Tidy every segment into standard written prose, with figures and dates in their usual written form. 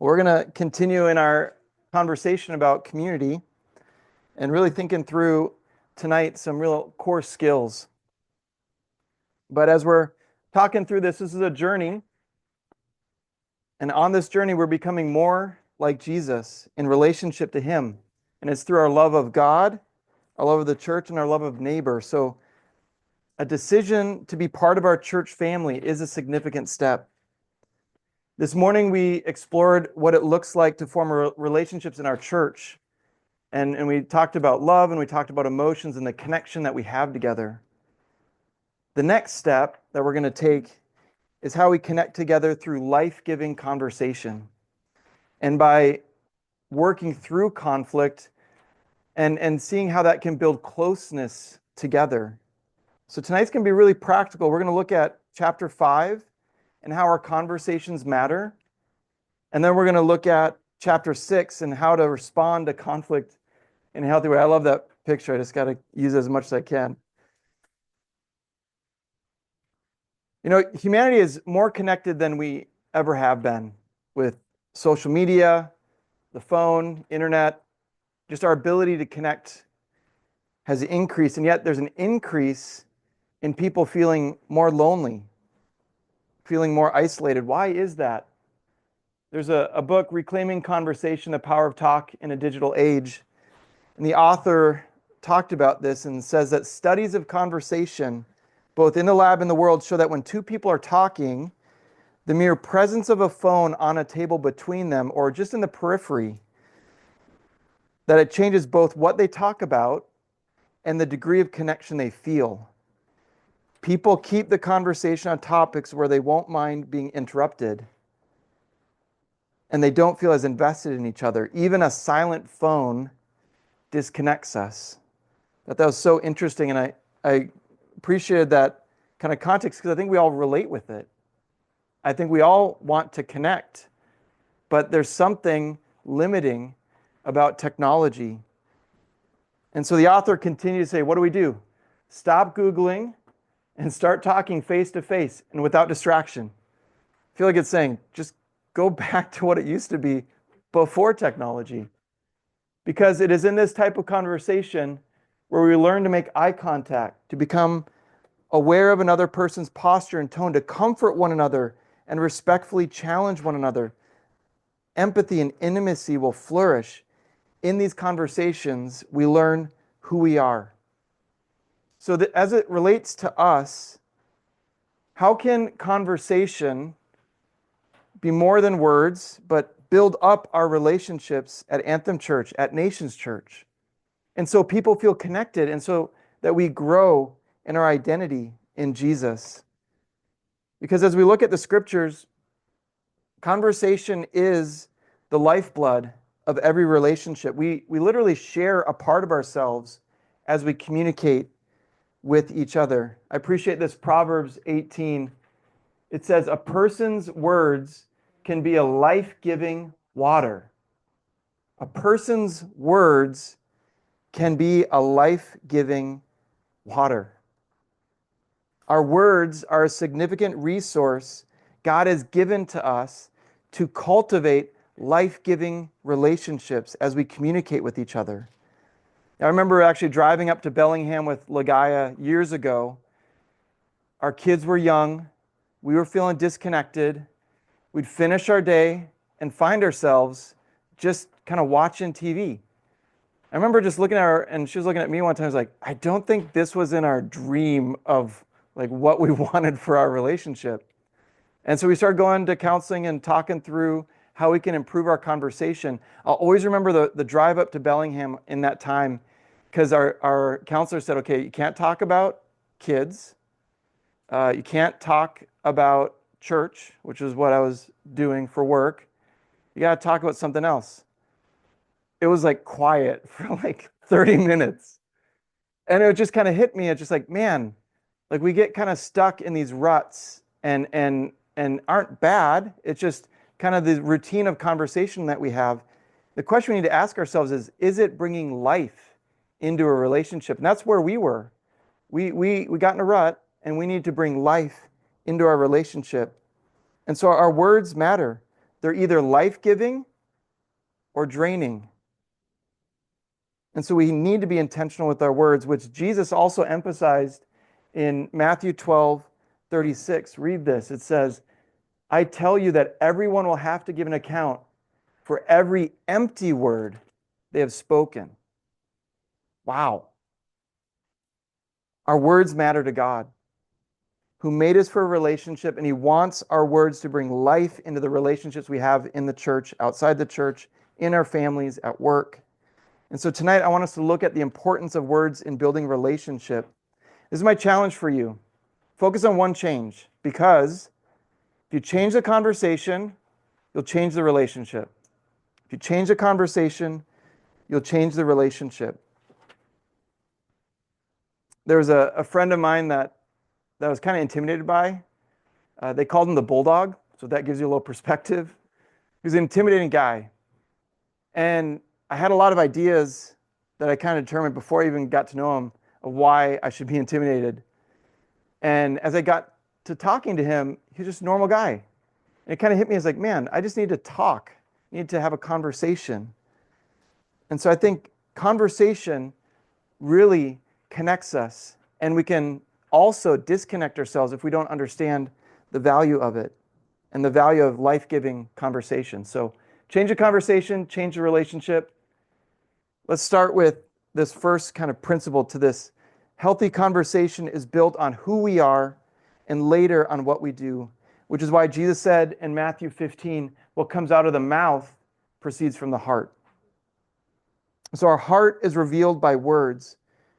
We're going to continue in our conversation about community and really thinking through tonight some real core skills. But as we're talking through this is a journey. And on this journey, we're becoming more like Jesus in relationship to Him. And it's through our love of God, our love of the church, and our love of neighbor. So a decision to be part of our church family is a significant step. This morning, we explored what it looks like to form relationships in our church. And we talked about love and we talked about emotions and the connection that we have together. The next step that we're going to take is how we connect together through life-giving conversation. And by working through conflict and seeing how that can build closeness together. So tonight's going to be really practical. We're going to look at chapter 5 and how our conversations matter. And then we're going to look at chapter 6 and how to respond to conflict in a healthy way. I love that picture. I just got to use it as much as I can. You know, humanity is more connected than we ever have been with social media, the phone, internet. Just our ability to connect has increased, and yet there's an increase in people feeling more lonely, feeling more isolated. Why is that? There's a book, Reclaiming Conversation, The Power of Talk in a Digital Age. And the author talked about this and says that studies of conversation, both in the lab and the world, show that when two people are talking, the mere presence of a phone on a table between them or just in the periphery, that it changes both what they talk about and the degree of connection they feel. People keep the conversation on topics where they won't mind being interrupted. And they don't feel as invested in each other. Even a silent phone disconnects us. That was so interesting, and I appreciated that kind of context because I think we all relate with it. I think we all want to connect, but there's something limiting about technology. And so the author continues to say, what do we do? Stop Googling and start talking face to face and without distraction. I feel like it's saying, just go back to what it used to be before technology. Because it is in this type of conversation where we learn to make eye contact, to become aware of another person's posture and tone, to comfort one another and respectfully challenge one another. Empathy and intimacy will flourish. In these conversations, we learn who we are. So that as it relates to us, how can conversation be more than words, but build up our relationships at Anthem Church, at Nations Church? And so people feel connected, and so that we grow in our identity in Jesus. Because as we look at the scriptures, conversation is the lifeblood of every relationship. We literally share a part of ourselves as we communicate with each other. I appreciate this Proverbs 18. It says, a person's words can be a life-giving water. A person's words can be a life-giving water. Our words are a significant resource God has given to us to cultivate life-giving relationships as we communicate with each other. I remember actually driving up to Bellingham with Lagaya years ago. Our kids were young. We were feeling disconnected. We'd finish our day and find ourselves just kind of watching TV. I remember just looking at her, and she was looking at me one time. I was like, I don't think this was in our dream of like what we wanted for our relationship. And so we started going to counseling and talking through how we can improve our conversation. I'll always remember the drive up to Bellingham in that time because our counselor said, okay, you can't talk about kids. You can't talk about church, which is what I was doing for work. You got to talk about something else. It was like quiet for like 30 minutes. And it just kind of hit me. It's just like, man, like we get kind of stuck in these ruts and aren't bad. It's just kind of the routine of conversation that we have. The question we need to ask ourselves is it bringing life into a relationship? And that's where we were. We got in a rut, and we need to bring life into our relationship. And so our words matter. They're either life-giving or draining. And so we need to be intentional with our words, which Jesus also emphasized in Matthew 12:36. Read this. It says, I tell you that everyone will have to give an account for every empty word they have spoken. Wow. Our words matter to God, who made us for a relationship, and He wants our words to bring life into the relationships we have in the church, outside the church, in our families, at work. And so tonight, I want us to look at the importance of words in building relationship. This is my challenge for you. Focus on one change, because if you change the conversation, you'll change the relationship. If you change the conversation, you'll change the relationship. There was a friend of mine that I was kind of intimidated by. They called him the Bulldog, so that gives you a little perspective. He was an intimidating guy. And I had a lot of ideas that I kind of determined before I even got to know him of why I should be intimidated. And as I got to talking to him, he was just a normal guy. And it kind of hit me as like, man, I just need to talk. I need to have a conversation. And so I think conversation really connects us, and we can also disconnect ourselves if we don't understand the value of it and the value of life-giving conversation. So change the conversation, change the relationship. Let's start with this first kind of principle to this. Healthy conversation is built on who we are and later on what we do, which is why Jesus said in Matthew 15, what comes out of the mouth proceeds from the heart. So our heart is revealed by words.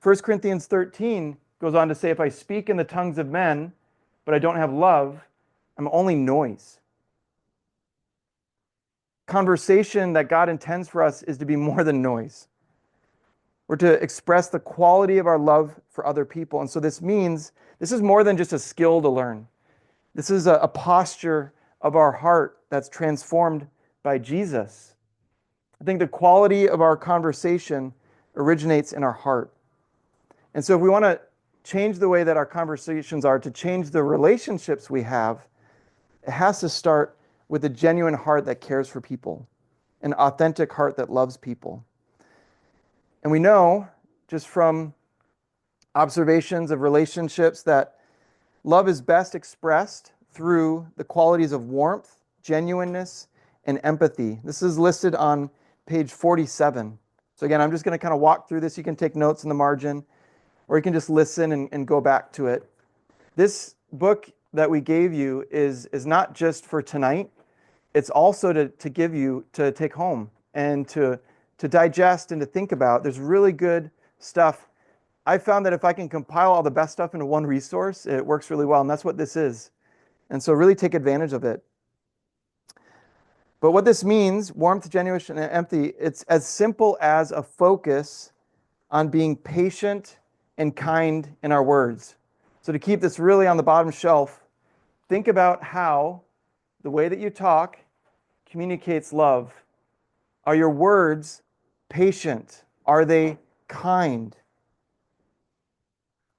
1 Corinthians 13 goes on to say, if I speak in the tongues of men, but I don't have love, I'm only noise. Conversation that God intends for us is to be more than noise. We're to express the quality of our love for other people. And so this means this is more than just a skill to learn. This is a posture of our heart that's transformed by Jesus. I think the quality of our conversation originates in our heart. And so if we want to change the way that our conversations are, to change the relationships we have, it has to start with a genuine heart that cares for people, an authentic heart that loves people. And we know just from observations of relationships that love is best expressed through the qualities of warmth, genuineness, and empathy. This is listed on page 47. So again, I'm just going to kind of walk through this. You can take notes in the margin, or you can just listen and go back to it. This book that we gave you is not just for tonight. It's also to give you to take home and to digest and to think about. There's really good stuff. I found that if I can compile all the best stuff into one resource, it works really well, and that's what this is. And so really take advantage of it. But what this means, warmth, genuineness, and empathy, it's as simple as a focus on being patient and kind in our words. So to keep this really on the bottom shelf, think about how the way that you talk communicates love. Are your words patient? Are they kind?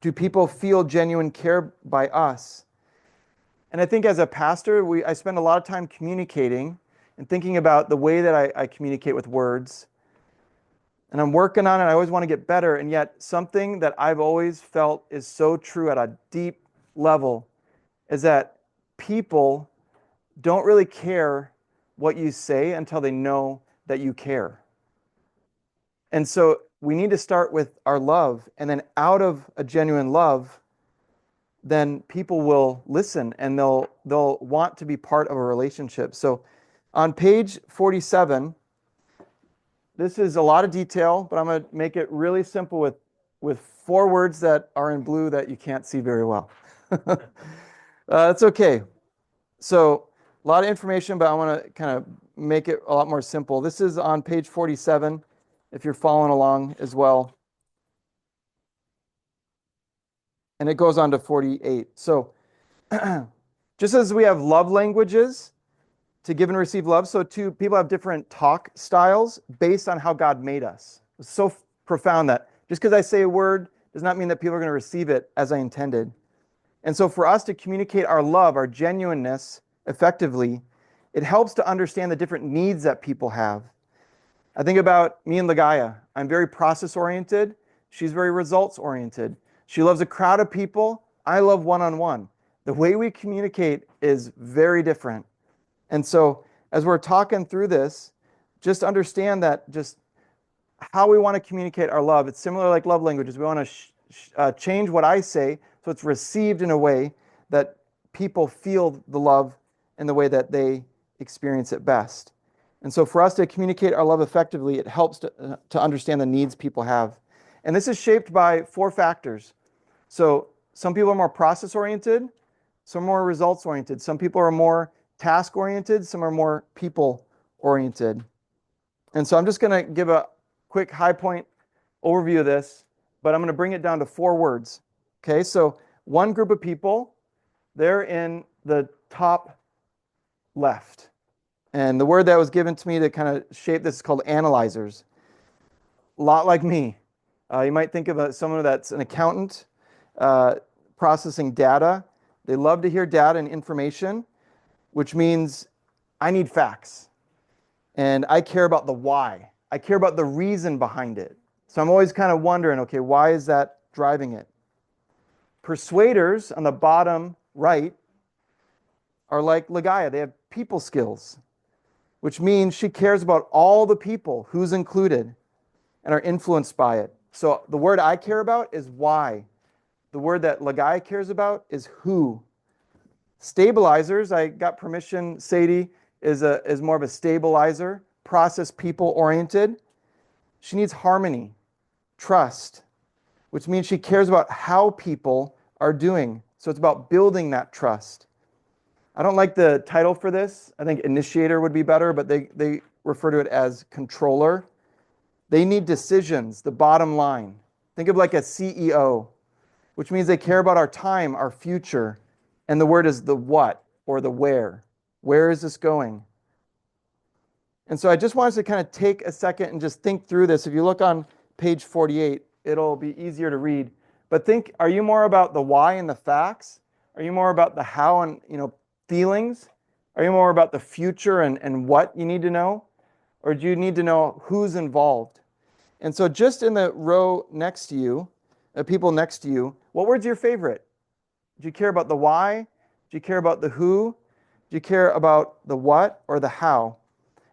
Do people feel genuine care by us? And I think as a pastor, I spend a lot of time communicating and thinking about the way that I communicate with words. And I'm working on it. I always want to get better. And yet something that I've always felt is so true at a deep level is that people don't really care what you say until they know that you care. And so we need to start with our love, and then out of a genuine love, then people will listen and they'll want to be part of a relationship. So on page 47, this is a lot of detail, but I'm going to make it really simple with 4 words that are in blue that you can't see very well. That's okay. So a lot of information, but I want to kind of make it a lot more simple. This is on page 47, if you're following along as well. And it goes on to 48. So just as we have love languages to give and receive love, so too people have different talk styles based on how God made us. It's so profound that just because I say a word does not mean that people are going to receive it as I intended. And so for us to communicate our love, our genuineness effectively, It helps to understand the different needs that people have. I think about me and Ligaya. I'm very process oriented. She's very results oriented. She loves a crowd of people. I love one-on-one. The way we communicate is very different. And so as we're talking through this, just understand that just how we want to communicate our love. It's similar like love languages. We want to change what I say so it's received in a way that people feel the love in the way that they experience it best. And so for us to communicate our love effectively, it helps to understand the needs people have. And this is shaped by 4 factors. So some people are more process oriented, some are more results oriented. Some people are more task oriented, some are more people oriented. And so I'm just going to give a quick high point overview of this, but I'm going to bring it down to 4 words. Okay, so one group of people, they're in the top left. And the word that was given to me to kind of shape this is called analyzers. A lot like me. You might think of someone that's an accountant processing data. They love to hear data and information, which means I need facts. And I care about the why. I care about the reason behind it. So I'm always kind of wondering, okay, why is that driving it? Persuaders on the bottom right are like Ligaya. They have people skills, which means she cares about all the people, who's included, and are influenced by it. So the word I care about is why. The word that Ligaya cares about is who. Stabilizers, I got permission, Sadie is more of a stabilizer, process people oriented. She needs harmony, trust, which means she cares about how people are doing. So it's about building that trust. I don't like the title for this. I think initiator would be better, but they refer to it as controller. They need decisions, the bottom line. Think of like a CEO, which means they care about our time, our future. And the word is the what or the where. Where is this going? And so I just want us to kind of take a second and just think through this. If you look on page 48, it'll be easier to read. But think, are you more about the why and the facts? Are you more about the how and feelings? Are you more about the future and what you need to know? Or do you need to know who's involved? And so just in the row next to you, people next to you, what word's your favorite? Do you care about the why? Do you care about the who? Do you care about the what or the how?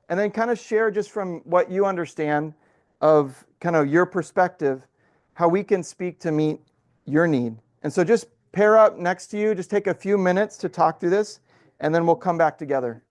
And then kind of share just from what you understand of kind of your perspective, how we can speak to meet your need. And so just pair up next to you, just take a few minutes to talk through this, and then we'll come back together.